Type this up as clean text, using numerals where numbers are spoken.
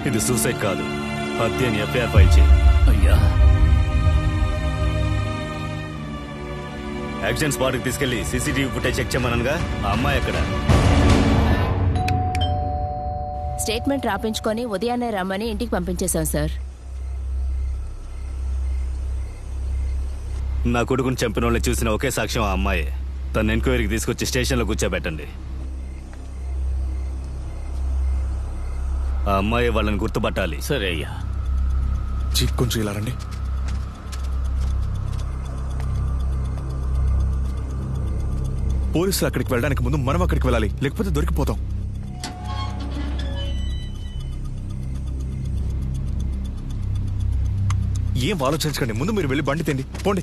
ఇది సూసైడ్ కాదు, హత్య అని ఎఫ్ఐఆర్ ఫైల్ చేయి. అయ్యా, యాక్షన్ స్పాట్ కి తీసుకెళ్లి సీసీటీవీ ఫుటేజ్ చెక్ చేయమనగా ఆ అమ్మాయి అక్కడ. స్టేట్మెంట్ రాపించుకొని ఉదయాన్నే రమ్మని ఇంటికి పంపించేశాం సార్. నా కొడుకుని చంపిన వాళ్ళని చూసిన ఒకే సాక్ష్యం ఆ అమ్మాయి. తన ఎంక్వైరీకి తీసుకొచ్చి స్టేషన్లో కూర్చోబెట్టండి. ఆ అమ్మాయి వాళ్ళని గుర్తుపట్టాలి. సరే అయ్యా. కొంచెం ఇలా రండి. పోలీసులు అక్కడికి వెళ్ళడానికి ముందు మనం అక్కడికి వెళ్ళాలి, లేకపోతే దొరికిపోతాం. ఏం ఆలోచించకండి, ముందు మీరు వెళ్ళి బండి తిండి పోండి.